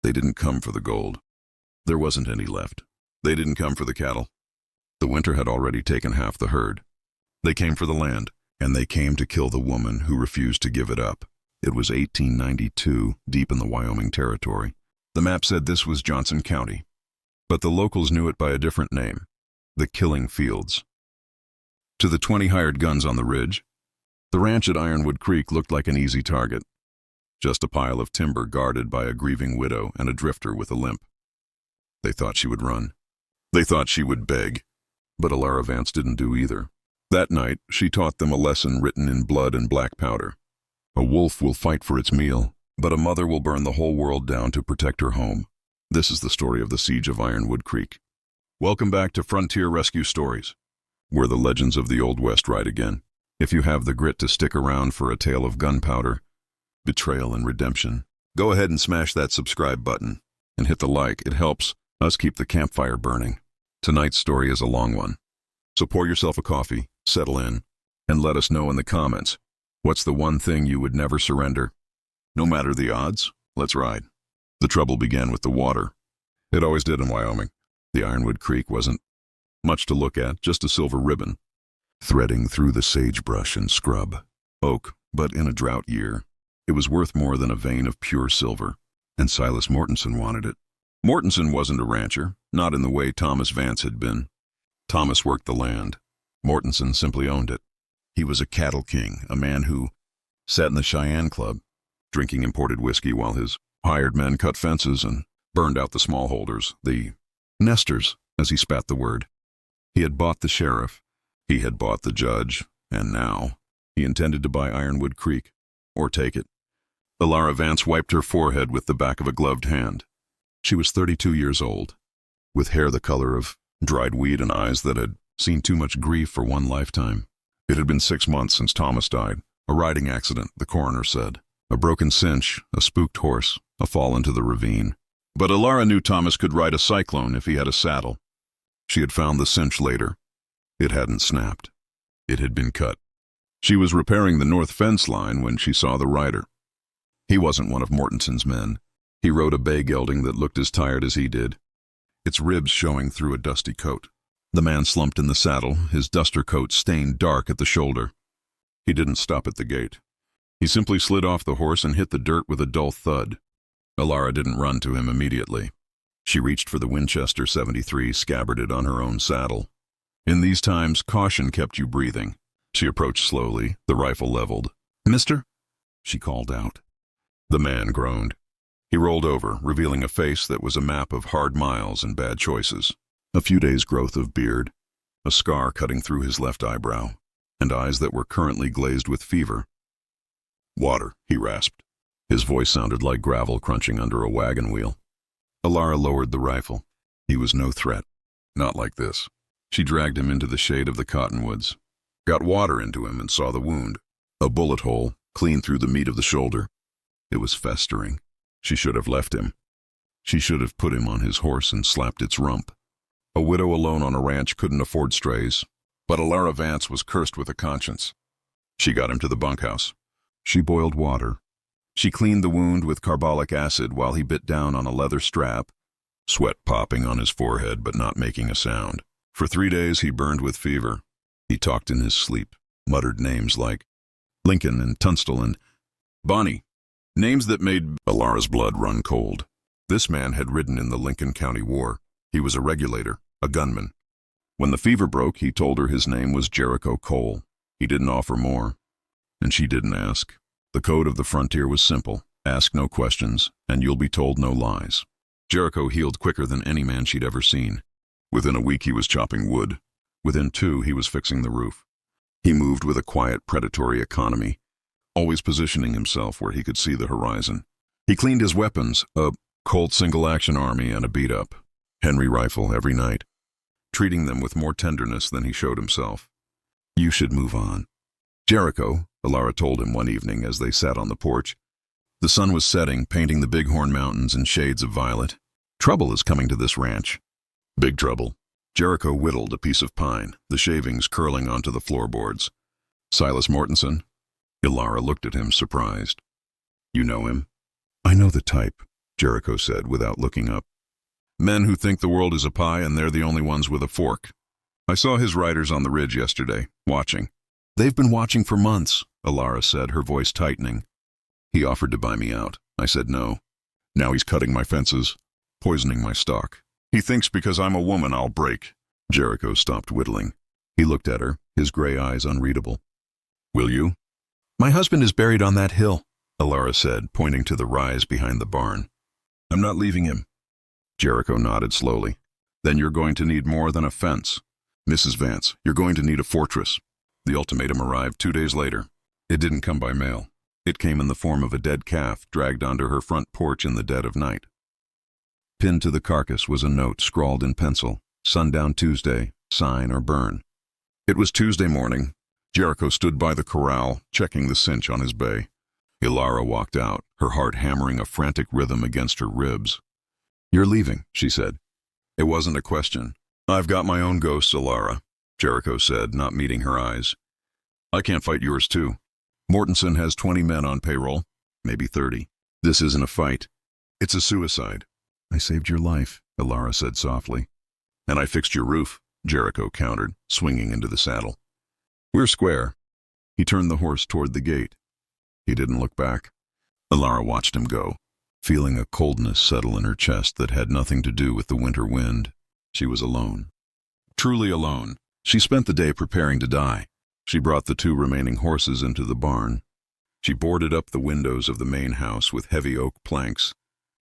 They didn't come for the gold. There wasn't any left. They didn't come for the cattle. The winter had already taken half the herd. They came for the land, and they came to kill the woman who refused to give it up. It was 1892, deep in the Wyoming Territory. The map said this was Johnson County, but the locals knew it by a different name, the Killing Fields. To the 20 hired guns on the ridge, the ranch at Ironwood Creek looked like an easy target. Just a pile of timber guarded by a grieving widow and a drifter with a limp. They thought she would run. They thought she would beg. But Elara Vance didn't do either. That night, she taught them a lesson written in blood and black powder. A wolf will fight for its meal, but a mother will burn the whole world down to protect her home. This is the story of the Siege of Ironwood Creek. Welcome back to Frontier Rescue Stories, where the legends of the Old West ride again. If you have the grit to stick around for a tale of gunpowder, betrayal, and redemption, go ahead and smash that subscribe button and hit the like. It helps us keep the campfire burning. Tonight's story is a long one, so pour yourself a coffee, settle in, and let us know in the comments, what's the one thing you would never surrender? No matter the odds, let's ride. The trouble began with the water. It always did in Wyoming. The Ironwood Creek wasn't much to look at, just a silver ribbon, threading through the sagebrush and scrub. Oak, but in a drought year, it was worth more than a vein of pure silver, and Silas Mortonson wanted it. Mortonson wasn't a rancher, not in the way Thomas Vance had been. Thomas worked the land. Mortonson simply owned it. He was a cattle king, a man who sat in the Cheyenne Club, drinking imported whiskey while his hired men cut fences and burned out the smallholders, the nesters, as he spat the word. He had bought the sheriff, he had bought the judge, and now he intended to buy Ironwood Creek, or take it. Elara Vance wiped her forehead with the back of a gloved hand. She was 32 years old, with hair the color of dried weed and eyes that had seen too much grief for one lifetime. It had been 6 months since Thomas died. A riding accident, the coroner said. A broken cinch, a spooked horse, a fall into the ravine. But Elara knew Thomas could ride a cyclone if he had a saddle. She had found the cinch later. It hadn't snapped. It had been cut. She was repairing the north fence line when she saw the rider. He wasn't one of Mortonson's men. He rode a bay gelding that looked as tired as he did, its ribs showing through a dusty coat. The man slumped in the saddle, his duster coat stained dark at the shoulder. He didn't stop at the gate. He simply slid off the horse and hit the dirt with a dull thud. Elara didn't run to him immediately. She reached for the Winchester 73, scabbarded on her own saddle. In these times, caution kept you breathing. She approached slowly, the rifle leveled. "Mister?" she called out. The man groaned. He rolled over, revealing a face that was a map of hard miles and bad choices. A few days' growth of beard, a scar cutting through his left eyebrow, and eyes that were currently glazed with fever. "Water," he rasped. His voice sounded like gravel crunching under a wagon wheel. Elara lowered the rifle. He was no threat. Not like this. She dragged him into the shade of the cottonwoods, got water into him, and saw the wound. A bullet hole, clean through the meat of the shoulder. It was festering. She should have left him. She should have put him on his horse and slapped its rump. A widow alone on a ranch couldn't afford strays, but Elara Vance was cursed with a conscience. She got him to the bunkhouse. She boiled water. She cleaned the wound with carbolic acid while he bit down on a leather strap, sweat popping on his forehead but not making a sound. For 3 days he burned with fever. He talked in his sleep, muttered names like Lincoln and Tunstall and Bonnie, names that made Elara's blood run cold. This man had ridden in the Lincoln County War. He was a regulator, a gunman. When the fever broke, he told her his name was Jericho Cole. He didn't offer more, and she didn't ask. The code of the frontier was simple: ask no questions, and you'll be told no lies. Jericho healed quicker than any man she'd ever seen. Within a week he was chopping wood. Within 2, he was fixing the roof. He moved with a quiet, predatory economy, always positioning himself where he could see the horizon. He cleaned his weapons, a Colt single-action army and a beat-up Henry rifle every night, treating them with more tenderness than he showed himself. "You should move on." "Jericho," Elara told him one evening as they sat on the porch. The sun was setting, painting the Bighorn Mountains in shades of violet. "Trouble is coming to this ranch." "Big trouble." Jericho whittled a piece of pine, the shavings curling onto the floorboards. "Silas Mortonson?" Elara looked at him, surprised. "You know him?" "I know the type." Jericho said without looking up. Men who think the world is a pie and they're the only ones with a fork. I saw his riders on the ridge yesterday, watching. They've been watching for months, Elara said, her voice tightening. He offered to buy me out. I said no. Now he's cutting my fences, poisoning my stock. He thinks because I'm a woman I'll break. Jericho stopped whittling. He looked at her, his gray eyes unreadable. Will you? My husband is buried on that hill, Elara said, pointing to the rise behind the barn. I'm not leaving him. Jericho nodded slowly. Then you're going to need more than a fence. Mrs. Vance, you're going to need a fortress. The ultimatum arrived 2 days later. It didn't come by mail. It came in the form of a dead calf dragged onto her front porch in the dead of night. Pinned to the carcass was a note scrawled in pencil, sundown Tuesday, sign or burn. It was Tuesday morning. Jericho stood by the corral, checking the cinch on his bay. Elara walked out, her heart hammering a frantic rhythm against her ribs. You're leaving, she said. It wasn't a question. I've got my own ghosts, Elara, Jericho said, not meeting her eyes. I can't fight yours too. Mortonson has 20 men on payroll, maybe 30. This isn't a fight. It's a suicide. I saved your life, Elara said softly. And I fixed your roof, Jericho countered, swinging into the saddle. We're square. He turned the horse toward the gate. He didn't look back. Elara watched him go, feeling a coldness settle in her chest that had nothing to do with the winter wind. She was alone. Truly alone. She spent the day preparing to die. She brought the 2 remaining horses into the barn. She boarded up the windows of the main house with heavy oak planks,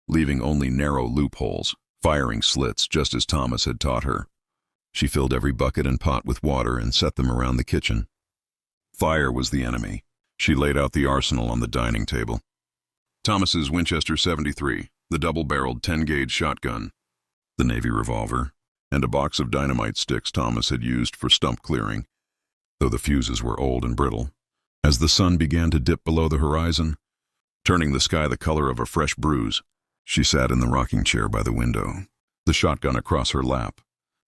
leaving only narrow loopholes, firing slits just as Thomas had taught her. She filled every bucket and pot with water and set them around the kitchen. Fire was the enemy. She laid out the arsenal on the dining table. Thomas's Winchester 73, the double-barreled 10-gauge shotgun, the Navy revolver, and a box of dynamite sticks Thomas had used for stump clearing, though the fuses were old and brittle. As the sun began to dip below the horizon, turning the sky the color of a fresh bruise, she sat in the rocking chair by the window, the shotgun across her lap.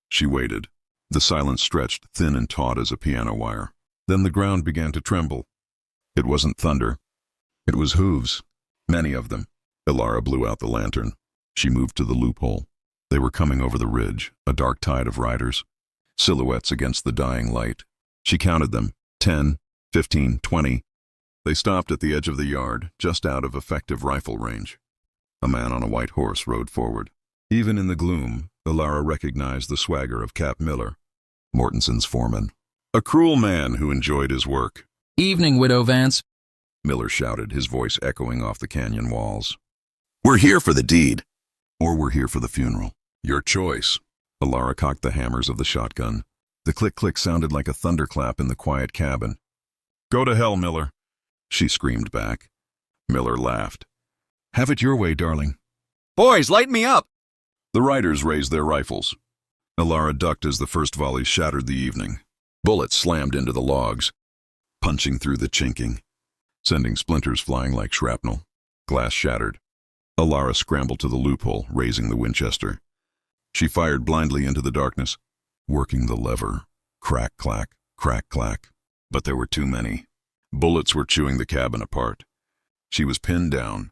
She waited. The silence stretched thin and taut as a piano wire. Then the ground began to tremble. It wasn't thunder. It was hooves. Many of them. Elara blew out the lantern. She moved to the loophole. They were coming over the ridge, a dark tide of riders, silhouettes against the dying light. She counted them, 10, 15, 20. They stopped at the edge of the yard, just out of effective rifle range. A man on a white horse rode forward. Even in the gloom, Elara recognized the swagger of Cap Miller, Mortonson's foreman. A cruel man who enjoyed his work. Evening, Widow Vance, Miller shouted, his voice echoing off the canyon walls. We're here for the deed. Or we're here for the funeral. Your choice. Elara cocked the hammers of the shotgun. The click-click sounded like a thunderclap in the quiet cabin. Go to hell, Miller, she screamed back. Miller laughed. Have it your way, darling. Boys, light me up! The riders raised their rifles. Elara ducked as the first volley shattered the evening. Bullets slammed into the logs, punching through the chinking, sending splinters flying like shrapnel. Glass shattered. Elara scrambled to the loophole, raising the Winchester. She fired blindly into the darkness, working the lever. Crack, clack, crack, clack. But there were too many. Bullets were chewing the cabin apart. She was pinned down.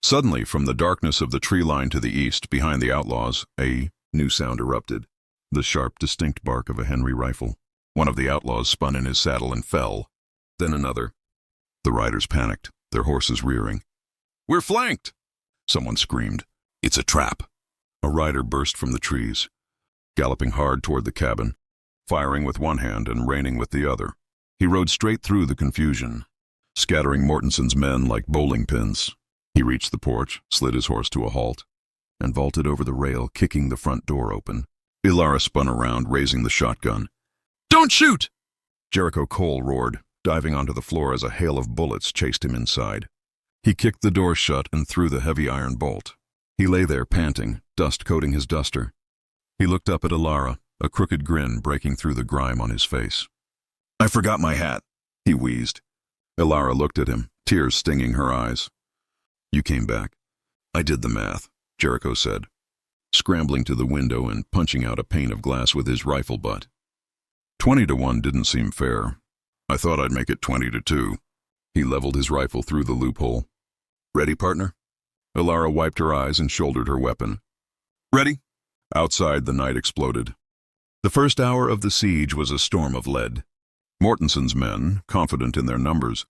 Suddenly, from the darkness of the tree line to the east, behind the Outlaws, a new sound erupted. The sharp, distinct bark of a Henry rifle. One of the Outlaws spun in his saddle and fell. Then another. The riders panicked, their horses rearing. We're flanked! Someone screamed. It's a trap. A rider burst from the trees, galloping hard toward the cabin, firing with one hand and reining with the other. He rode straight through the confusion, scattering Mortonson's men like bowling pins. He reached the porch, slid his horse to a halt, and vaulted over the rail, kicking the front door open. Elara spun around, raising the shotgun. Don't shoot! Jericho Cole roared, diving onto the floor as a hail of bullets chased him inside. He kicked the door shut and threw the heavy iron bolt. He lay there panting, dust coating his duster. He looked up at Elara, a crooked grin breaking through the grime on his face. I forgot my hat, he wheezed. Elara looked at him, tears stinging her eyes. You came back. I did the math, Jericho said, scrambling to the window and punching out a pane of glass with his rifle butt. 20-1 didn't seem fair. I thought I'd make it 20-2. He leveled his rifle through the loophole. Ready, partner? Elara wiped her eyes and shouldered her weapon. Ready? Outside, the night exploded. The first hour of the siege was a storm of lead. Mortonson's men, confident in their numbers,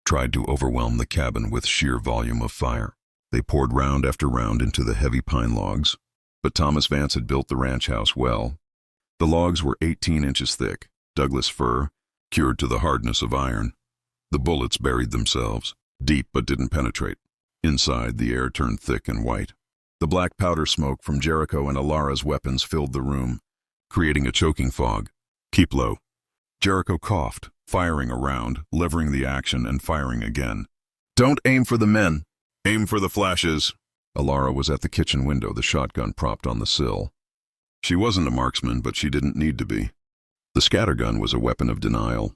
tried to overwhelm the cabin with sheer volume of fire. They poured round after round into the heavy pine logs, but Thomas Vance had built the ranch house well. The logs were 18 inches thick, Douglas fir, cured to the hardness of iron. The bullets buried themselves, deep but didn't penetrate. Inside, the air turned thick and white. The black powder smoke from Jericho and Elara's weapons filled the room, creating a choking fog. Keep low. Jericho coughed, firing around, levering the action and firing again. Don't aim for the men. Aim for the flashes. Elara was at the kitchen window, the shotgun propped on the sill. She wasn't a marksman, but she didn't need to be. The scattergun was a weapon of denial.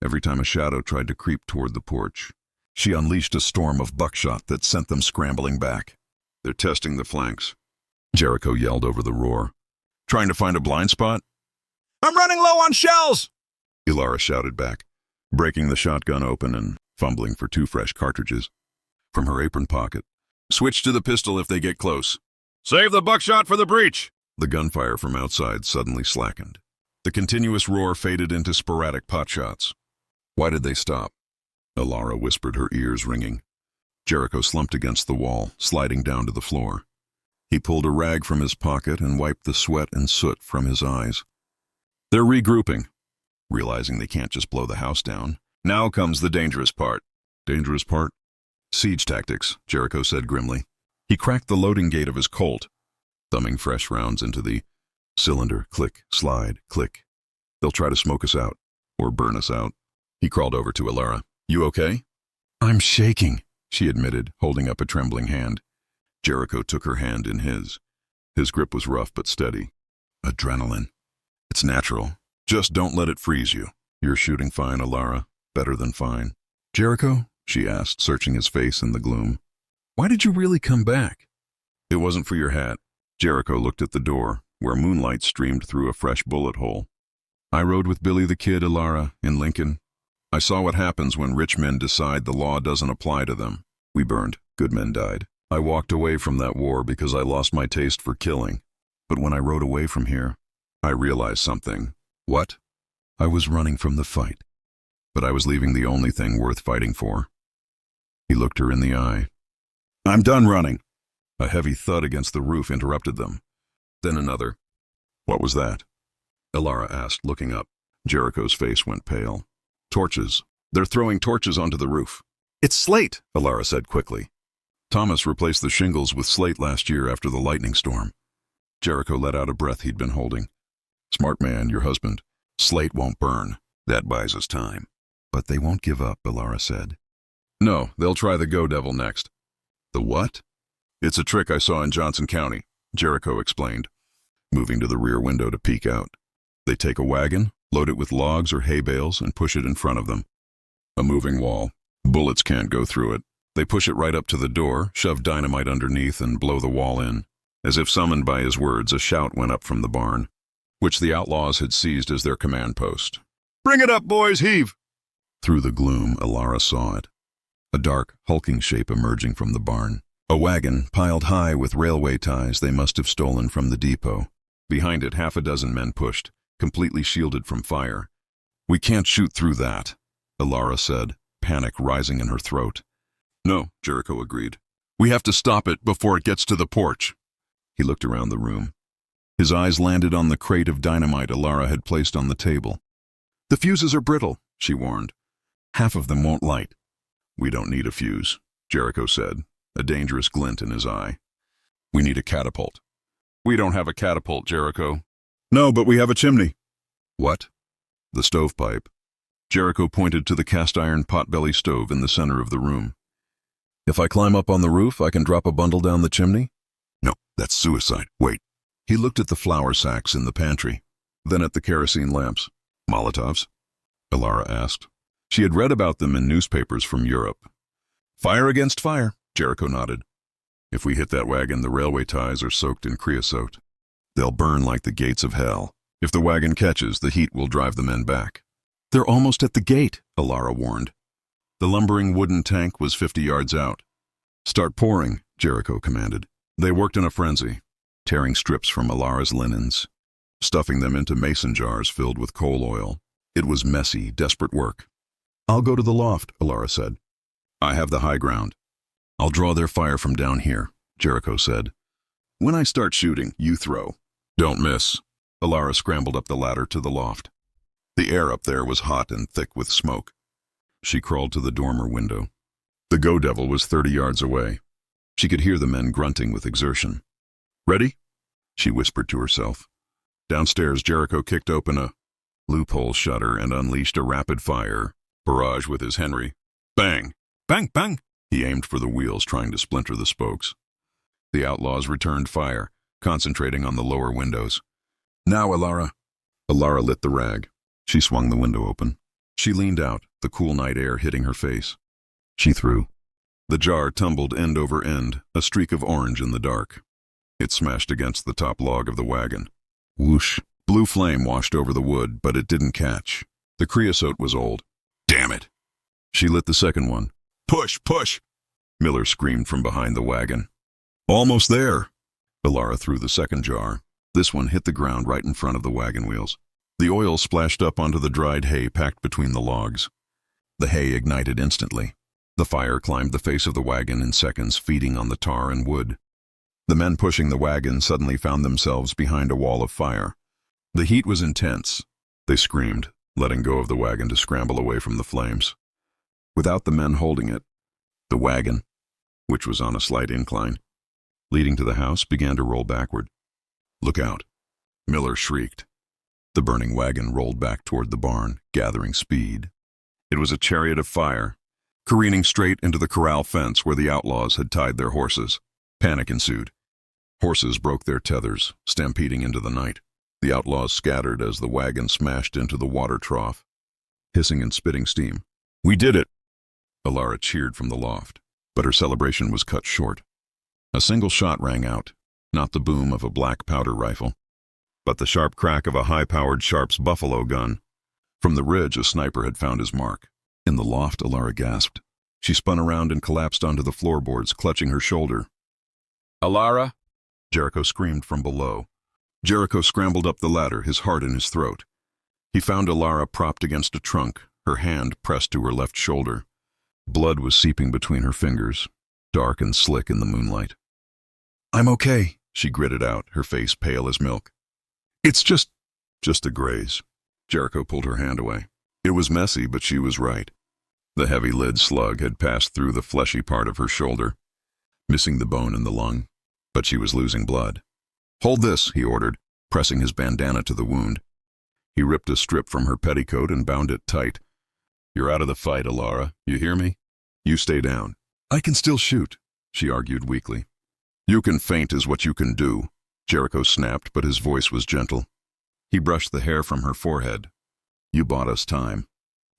Every time a shadow tried to creep toward the porch, she unleashed a storm of buckshot that sent them scrambling back. They're testing the flanks. Jericho yelled over the roar. Trying to find a blind spot? I'm running low on shells! Elara shouted back, breaking the shotgun open and fumbling for 2 fresh cartridges. From her apron pocket, switch to the pistol if they get close. Save the buckshot for the breach! The gunfire from outside suddenly slackened. The continuous roar faded into sporadic potshots. Why did they stop? Elara whispered, her ears ringing. Jericho slumped against the wall, sliding down to the floor. He pulled a rag from his pocket and wiped the sweat and soot from his eyes. They're regrouping. Realizing they can't just blow the house down, now comes the dangerous part. Dangerous part? Siege tactics, Jericho said grimly. He cracked the loading gate of his Colt, thumbing fresh rounds into the cylinder. Click, slide, click. They'll try to smoke us out, or burn us out. He crawled over to Elara. You okay? I'm shaking, she admitted, holding up a trembling hand. Jericho took her hand in his. His grip was rough but steady. Adrenaline. It's natural. Just don't let it freeze you. You're shooting fine, Elara. Better than fine. Jericho? She asked, searching his face in the gloom. Why did you really come back? It wasn't for your hat. Jericho looked at the door, where moonlight streamed through a fresh bullet hole. I rode with Billy the Kid, Elara, in Lincoln. I saw what happens when rich men decide the law doesn't apply to them. We burned. Good men died. I walked away from that war because I lost my taste for killing. But when I rode away from here, I realized something. What? I was running from the fight. But I was leaving the only thing worth fighting for. He looked her in the eye. I'm done running. A heavy thud against the roof interrupted them. Then another. What was that? Elara asked, looking up. Jericho's face went pale. Torches. They're throwing torches onto the roof. It's slate, Elara said quickly. Thomas replaced the shingles with slate last year after the lightning storm. Jericho let out a breath he'd been holding. Smart man, your husband. Slate won't burn. That buys us time. But they won't give up, Elara said. No, they'll try the Go Devil next. The what? It's a trick I saw in Johnson County, Jericho explained, moving to the rear window to peek out. They take a wagon, load it with logs or hay bales, and push it in front of them. A moving wall. Bullets can't go through it. They push it right up to the door, shove dynamite underneath, and blow the wall in. As if summoned by his words, a shout went up from the barn, which the Outlaws had seized as their command post. Bring it up, boys, heave! Through the gloom, Elara saw it. A dark, hulking shape emerging from the barn. A wagon piled high with railway ties they must have stolen from the depot. Behind it, 6 men pushed, completely shielded from fire. We can't shoot through that, Elara said, panic rising in her throat. No, Jericho agreed. We have to stop it before it gets to the porch. He looked around the room. His eyes landed on the crate of dynamite Elara had placed on the table. The fuses are brittle, she warned. Half of them won't light. We don't need a fuse, Jericho said, a dangerous glint in his eye. We need a catapult. We don't have a catapult, Jericho. No, but we have a chimney. What? The stovepipe. Jericho pointed to the cast-iron potbelly stove in the center of the room. If I climb up on the roof, I can drop a bundle down the chimney? No, that's suicide. Wait. He looked at the flour sacks in the pantry, then at the kerosene lamps. Molotovs? Elara asked. She had read about them in newspapers from Europe. Fire against fire, Jericho nodded. If we hit that wagon, the railway ties are soaked in creosote. They'll burn like the gates of hell. If the wagon catches, the heat will drive the men back. They're almost at the gate, Elara warned. The lumbering wooden tank was 50 yards out. Start pouring, Jericho commanded. They worked in a frenzy, tearing strips from Elara's linens, stuffing them into mason jars filled with coal oil. It was messy, desperate work. "I'll go to the loft," Elara said. "I have the high ground." "I'll draw their fire from down here," Jericho said. "When I start shooting, you throw. Don't miss." Elara scrambled up the ladder to the loft. The air up there was hot and thick with smoke. She crawled to the dormer window. The go-devil was 30 yards away. She could hear the men grunting with exertion. "Ready?" she whispered to herself. Downstairs, Jericho kicked open a loophole shutter and unleashed a rapid-fire barrage with his Henry. Bang! Bang! Bang! He aimed for the wheels, trying to splinter the spokes. The outlaws returned fire, concentrating on the lower windows. "Now, Elara." Elara lit the rag. She swung the window open. She leaned out, the cool night air hitting her face. She threw. The jar tumbled end over end, a streak of orange in the dark. It smashed against the top log of the wagon. Whoosh! Blue flame washed over the wood, but it didn't catch. The creosote was old. "Damn it!" She lit the second one. "Push! Push!" Miller screamed from behind the wagon. "Almost there!" Elara threw the second jar. This one hit the ground right in front of the wagon wheels. The oil splashed up onto the dried hay packed between the logs. The hay ignited instantly. The fire climbed the face of the wagon in seconds, feeding on the tar and wood. The men pushing the wagon suddenly found themselves behind a wall of fire. The heat was intense. They screamed, letting go of the wagon to scramble away from the flames. Without the men holding it, the wagon, which was on a slight incline, leading to the house, began to roll backward. "Look out!" Miller shrieked. The burning wagon rolled back toward the barn, gathering speed. It was a chariot of fire, careening straight into the corral fence where the outlaws had tied their horses. Panic ensued. Horses broke their tethers, stampeding into the night. The outlaws scattered as the wagon smashed into the water trough, hissing and spitting steam. "We did it!" Elara cheered from the loft, but her celebration was cut short. A single shot rang out, not the boom of a black powder rifle, but the sharp crack of a high-powered Sharp's buffalo gun. From the ridge, a sniper had found his mark. In the loft, Elara gasped. She spun around and collapsed onto the floorboards, clutching her shoulder. "Elara!" Jericho screamed from below. Jericho scrambled up the ladder, his heart in his throat. He found Elara propped against a trunk, her hand pressed to her left shoulder. Blood was seeping between her fingers, dark and slick in the moonlight. "I'm okay," she gritted out, her face pale as milk. "It's just a graze." Jericho pulled her hand away. It was messy, but she was right. The heavy lead slug had passed through the fleshy part of her shoulder, missing the bone in the lung, but she was losing blood. "Hold this," he ordered, pressing his bandana to the wound. He ripped a strip from her petticoat and bound it tight. "You're out of the fight, Elara. You hear me? You stay down." "I can still shoot," she argued weakly. "You can faint is what you can do," Jericho snapped, but his voice was gentle. He brushed the hair from her forehead. "You bought us time.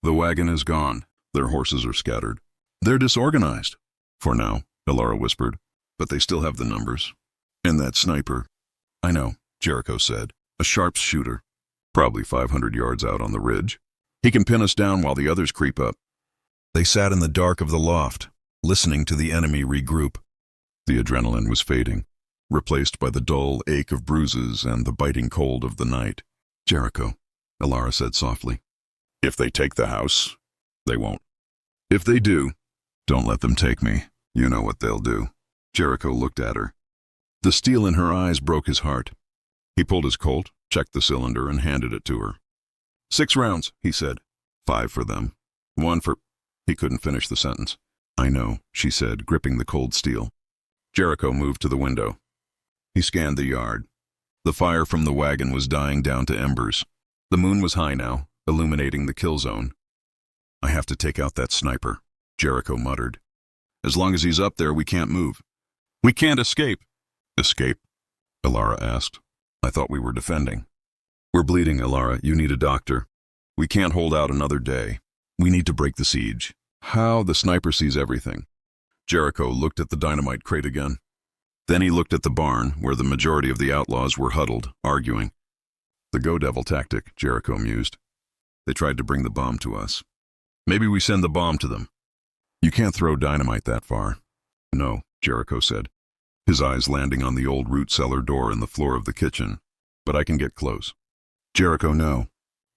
The wagon is gone. Their horses are scattered. They're disorganized." "For now," Elara whispered, "but they still have the numbers. And that sniper." "I know," Jericho said. "A Sharp's shooter. Probably 500 yards out on the ridge. He can pin us down while the others creep up." They sat in the dark of the loft, listening to the enemy regroup. The adrenaline was fading, replaced by the dull ache of bruises and the biting cold of the night. "Jericho," Elara said softly. "If they take the house, they won't. If they do, don't let them take me. You know what they'll do." Jericho looked at her. The steel in her eyes broke his heart. He pulled his Colt, checked the cylinder, and handed it to her. 6 rounds, he said. 5 for them. 1 for... He couldn't finish the sentence. "I know," she said, gripping the cold steel. Jericho moved to the window. He scanned the yard. The fire from the wagon was dying down to embers. The moon was high now, illuminating the kill zone. "I have to take out that sniper," Jericho muttered. "As long as he's up there, we can't move. We can't escape." "Escape?" Elara asked. "I thought we were defending." "We're bleeding, Elara. You need a doctor. We can't hold out another day. We need to break the siege." "How?" "The sniper sees everything." Jericho looked at the dynamite crate again. Then he looked at the barn, where the majority of the outlaws were huddled, arguing. "The go-devil tactic," Jericho mused. "They tried to bring the bomb to us. Maybe we send the bomb to them." "You can't throw dynamite that far." "No," Jericho said. his eyes landing on the old root cellar door in the floor of the kitchen. But I can get close. Jericho, no.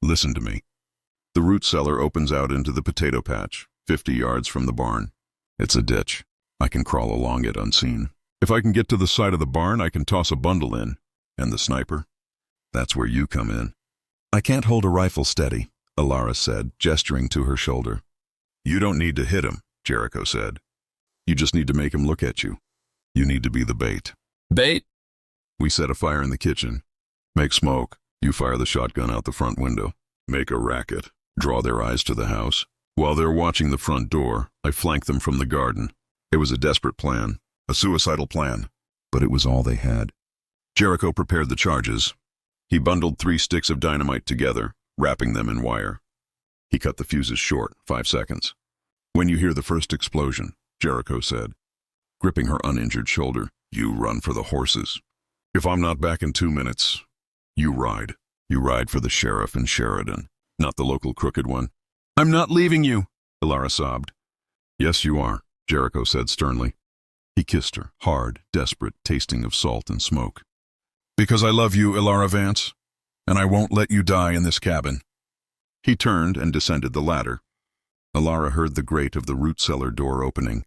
Listen to me. The root cellar opens out into the potato patch, 50 yards from the barn. It's a ditch. I can crawl along it unseen. If I can get to the side of the barn, I can toss a bundle in. And the sniper? That's where you come in. I can't hold a rifle steady, Elara said, gesturing to her shoulder. You don't need to hit him, Jericho said. You just need to make him look at you. You need to be the bait. Bait? We set a fire in the kitchen. Make smoke. You fire the shotgun out the front window. Make a racket. Draw their eyes to the house. While they're watching the front door, I flank them from the garden. It was a desperate plan, a suicidal plan, but it was all they had. Jericho prepared the charges. He bundled 3 sticks of dynamite together, wrapping them in wire. He cut the fuses short, 5 seconds. When you hear the first explosion, Jericho said, gripping her uninjured shoulder, you run for the horses. If I'm not back in 2 minutes, you ride. You ride for the sheriff in Sheridan, not the local crooked one. I'm not leaving you, Elara sobbed. Yes, you are, Jericho said sternly. He kissed her, hard, desperate, tasting of salt and smoke. Because I love you, Elara Vance, and I won't let you die in this cabin. He turned and descended the ladder. Elara heard the grate of the root cellar door opening,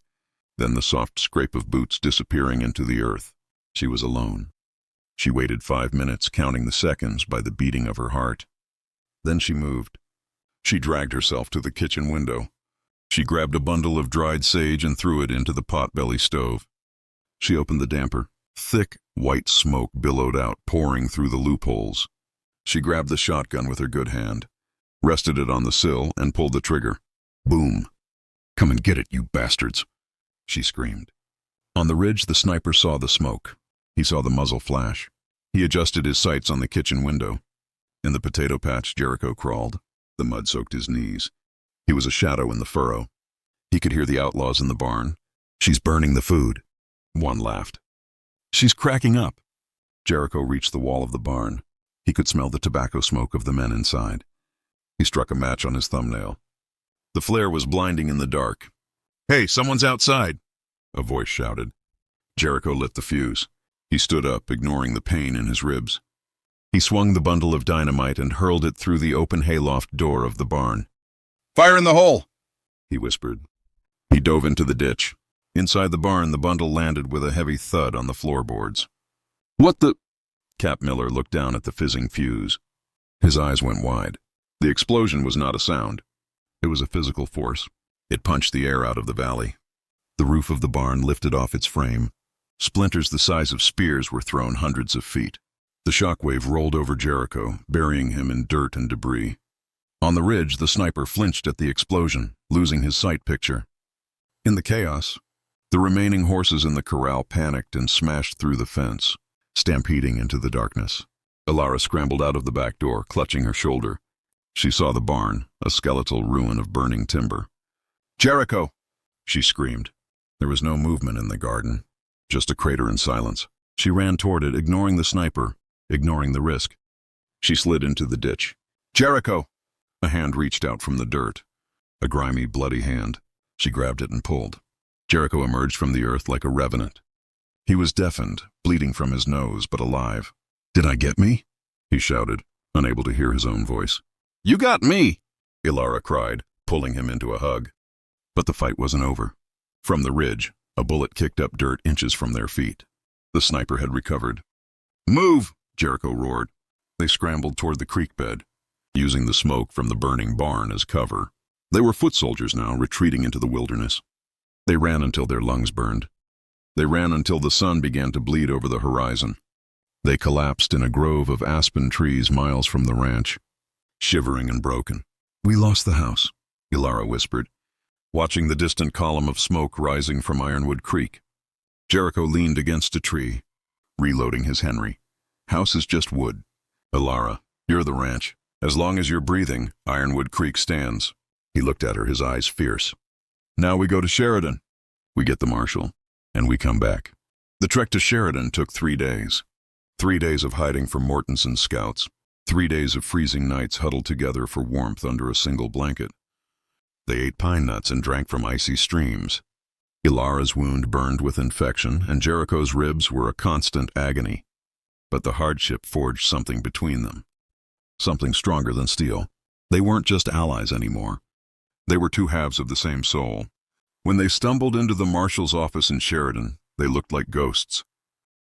then the soft scrape of boots disappearing into the earth. She was alone. She waited 5 minutes, counting the seconds by the beating of her heart. Then she moved. She dragged herself to the kitchen window. She grabbed a bundle of dried sage and threw it into the potbelly stove. She opened the damper. Thick, white smoke billowed out, pouring through the loopholes. She grabbed the shotgun with her good hand, rested it on the sill, and pulled the trigger. Boom. Come and get it, you bastards, she screamed. On the ridge, the sniper saw the smoke. He saw the muzzle flash. He adjusted his sights on the kitchen window. In the potato patch, Jericho crawled. The mud soaked his knees. He was a shadow in the furrow. He could hear the outlaws in the barn. She's burning the food. One laughed. She's cracking up. Jericho reached the wall of the barn. He could smell the tobacco smoke of the men inside. He struck a match on his thumbnail. The flare was blinding in the dark. Hey, someone's outside, a voice shouted. Jericho lit the fuse. He stood up, ignoring the pain in his ribs. He swung the bundle of dynamite and hurled it through the open hayloft door of the barn. Fire in the hole, he whispered. He dove into the ditch. Inside the barn, the bundle landed with a heavy thud on the floorboards. What the? Cap Miller looked down at the fizzing fuse. His eyes went wide. The explosion was not a sound. It was a physical force. It punched the air out of the valley. The roof of the barn lifted off its frame. Splinters the size of spears were thrown hundreds of feet. The shockwave rolled over Jericho, burying him in dirt and debris. On the ridge, the sniper flinched at the explosion, losing his sight picture. In the chaos, the remaining horses in the corral panicked and smashed through the fence, stampeding into the darkness. Elara scrambled out of the back door, clutching her shoulder. She saw the barn, a skeletal ruin of burning timber. Jericho! She screamed. There was no movement in the garden, just a crater in silence. She ran toward it, ignoring the sniper, ignoring the risk. She slid into the ditch. Jericho! A hand reached out from the dirt. A grimy, bloody hand. She grabbed it and pulled. Jericho emerged from the earth like a revenant. He was deafened, bleeding from his nose, but alive. Did I get me? He shouted, unable to hear his own voice. You got me! Elara cried, pulling him into a hug. But the fight wasn't over. From the ridge, a bullet kicked up dirt inches from their feet. The sniper had recovered. Move! Jericho roared. They scrambled toward the creek bed, using the smoke from the burning barn as cover. They were foot soldiers now, retreating into the wilderness. They ran until their lungs burned. They ran until the sun began to bleed over the horizon. They collapsed in a grove of aspen trees miles from the ranch, shivering and broken. We lost the house, Elara whispered, watching the distant column of smoke rising from Ironwood Creek. Jericho leaned against a tree, reloading his Henry. House is just wood. Elara, you're the ranch. As long as you're breathing, Ironwood Creek stands. He looked at her, his eyes fierce. Now we go to Sheridan. We get the marshal, and we come back. The trek to Sheridan took 3 days. 3 days of hiding from Mortonson's scouts. 3 days of freezing nights huddled together for warmth under a single blanket. They ate pine nuts and drank from icy streams. Elara's wound burned with infection, and Jericho's ribs were a constant agony. But the hardship forged something between them. Something stronger than steel. They weren't just allies anymore. They were two halves of the same soul. When they stumbled into the marshal's office in Sheridan, they looked like ghosts.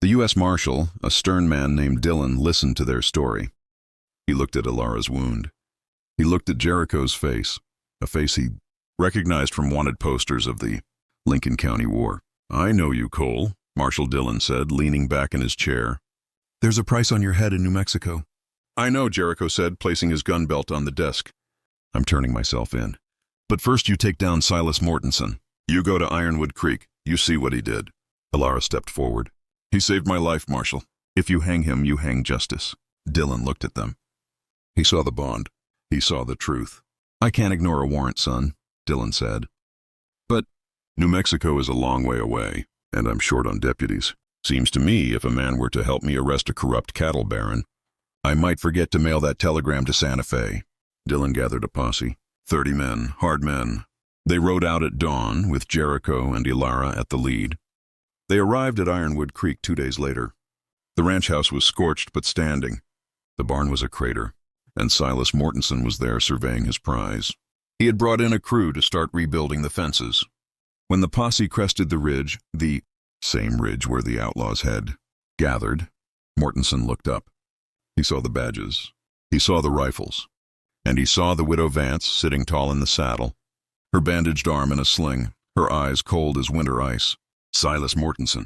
The U.S. Marshal, a stern man named Dillon, listened to their story. He looked at Elara's wound. He looked at Jericho's face, a face he recognized from wanted posters of the Lincoln County War. "I know you, Cole," Marshal Dillon said, leaning back in his chair. "There's a price on your head in New Mexico." "I know," Jericho said, placing his gun belt on the desk. "I'm turning myself in. But first you take down Silas Mortonson. You go to Ironwood Creek. You see what he did." Elara stepped forward. "He saved my life, Marshal. If you hang him, you hang justice." Dillon looked at them. He saw the bond. He saw the truth. "I can't ignore a warrant, son," Dillon said. "But New Mexico is a long way away, and I'm short on deputies. Seems to me if a man were to help me arrest a corrupt cattle baron, I might forget to mail that telegram to Santa Fe." Dillon gathered a posse. 30 men, hard men. They rode out at dawn, with Jericho and Elara at the lead. They arrived at Ironwood Creek 2 days later. The ranch house was scorched but standing. The barn was a crater, and Silas Mortonson was there surveying his prize. He had brought in a crew to start rebuilding the fences. When the posse crested the ridge, the same ridge where the Outlaws had gathered, Mortonson looked up. He saw the badges. He saw the rifles. And he saw the widow Vance sitting tall in the saddle, her bandaged arm in a sling, her eyes cold as winter ice. "Silas Mortonson,"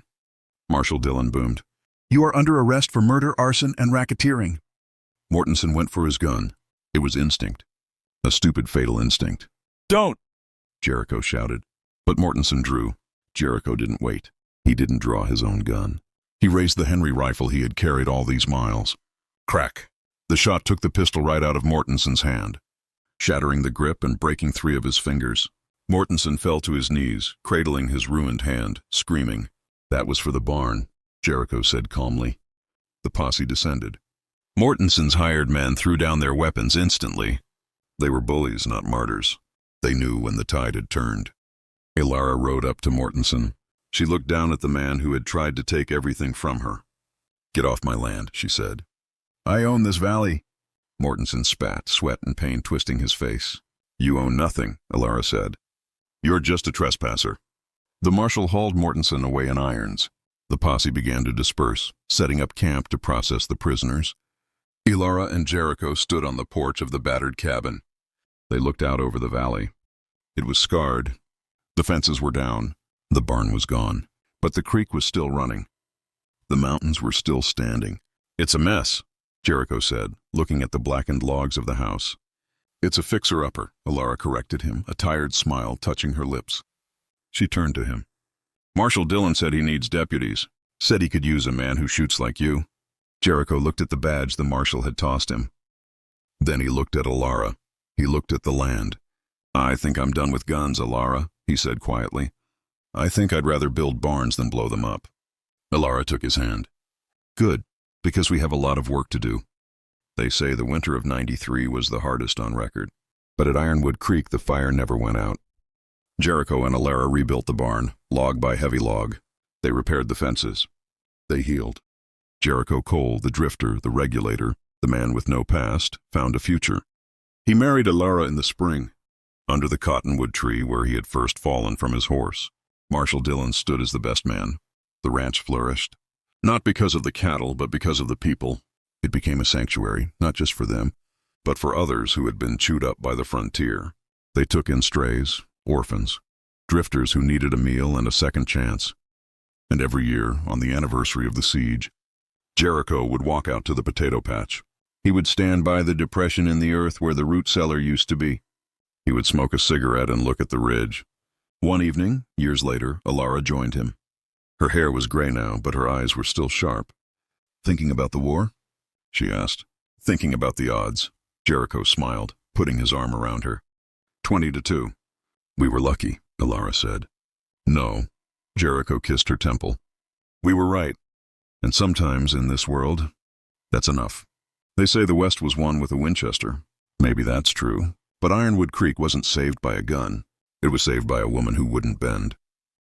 Marshal Dillon boomed. "You are under arrest for murder, arson, and racketeering." Mortonson went for his gun. It was instinct. A stupid, fatal instinct. "Don't!" Jericho shouted. But Mortonson drew. Jericho didn't wait. He didn't draw his own gun. He raised the Henry rifle he had carried all these miles. Crack! The shot took the pistol right out of Mortonson's hand, shattering the grip and breaking 3 of his fingers. Mortonson fell to his knees, cradling his ruined hand, screaming. "That was for the barn," Jericho said calmly. The posse descended. Mortonson's hired men threw down their weapons instantly. They were bullies, not martyrs. They knew when the tide had turned. Elara rode up to Mortonson. She looked down at the man who had tried to take everything from her. "Get off my land," she said. "I own this valley." Mortonson spat, sweat and pain twisting his face. "You own nothing," Elara said. "You're just a trespasser." The marshal hauled Mortonson away in irons. The posse began to disperse, setting up camp to process the prisoners. Elara and Jericho stood on the porch of the battered cabin. They looked out over the valley. It was scarred. The fences were down. The barn was gone. But the creek was still running. The mountains were still standing. "It's a mess," Jericho said, looking at the blackened logs of the house. "It's a fixer-upper," Elara corrected him, a tired smile touching her lips. She turned to him. "Marshal Dillon said he needs deputies. Said he could use a man who shoots like you." Jericho looked at the badge the marshal had tossed him. Then he looked at Elara. He looked at the land. "I think I'm done with guns, Elara," he said quietly. "I think I'd rather build barns than blow them up." Elara took his hand. "Good, because we have a lot of work to do." They say the winter of '93 was the hardest on record. But at Ironwood Creek, the fire never went out. Jericho and Elara rebuilt the barn, log by heavy log. They repaired the fences. They healed. Jericho Cole, the drifter, the regulator, the man with no past, found a future. He married Elara in the spring, under the cottonwood tree where he had first fallen from his horse. Marshal Dillon stood as the best man. The ranch flourished. Not because of the cattle, but because of the people. It became a sanctuary, not just for them, but for others who had been chewed up by the frontier. They took in strays, orphans, drifters who needed a meal and a second chance. And every year, on the anniversary of the siege, Jericho would walk out to the potato patch. He would stand by the depression in the earth where the root cellar used to be. He would smoke a cigarette and look at the ridge. One evening, years later, Elara joined him. Her hair was gray now, but her eyes were still sharp. "Thinking about the war?" she asked. "Thinking about the odds." Jericho smiled, putting his arm around her. 20-2. "We were lucky," Elara said. "No." Jericho kissed her temple. "We were right. And sometimes in this world, that's enough. They say the West was won with a Winchester. Maybe that's true. But Ironwood Creek wasn't saved by a gun. It was saved by a woman who wouldn't bend.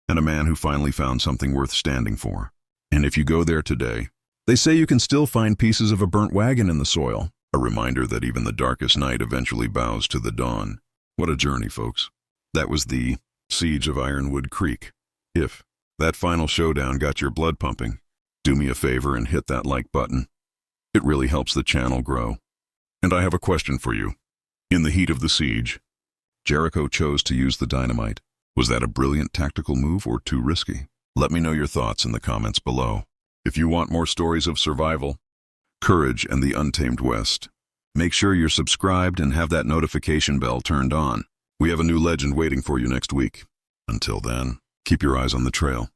and a man who finally found something worth standing for. And if you go there today, they say you can still find pieces of a burnt wagon in the soil, a reminder that even the darkest night eventually bows to the dawn. What a journey, folks. That was the Siege of Ironwood Creek. If that final showdown got your blood pumping, do me a favor and hit that like button. It really helps the channel grow. And I have a question for you. In the heat of the siege, Jericho chose to use the dynamite. Was that a brilliant tactical move or too risky? Let me know your thoughts in the comments below. If you want more stories of survival, courage, and the untamed West, make sure you're subscribed and have that notification bell turned on. We have a new legend waiting for you next week. Until then, keep your eyes on the trail.